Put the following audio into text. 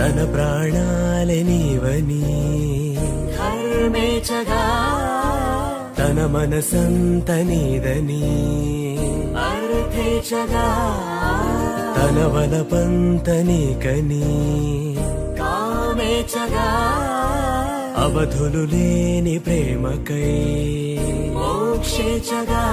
తన ప్రాణాలే నీవని ధర్మేచగా తన మనసంత నీదని అర్థేచగా తన వలపంత నీకని కామేచగా అవధులు లేని ప్రేమకై మోక్షేచగా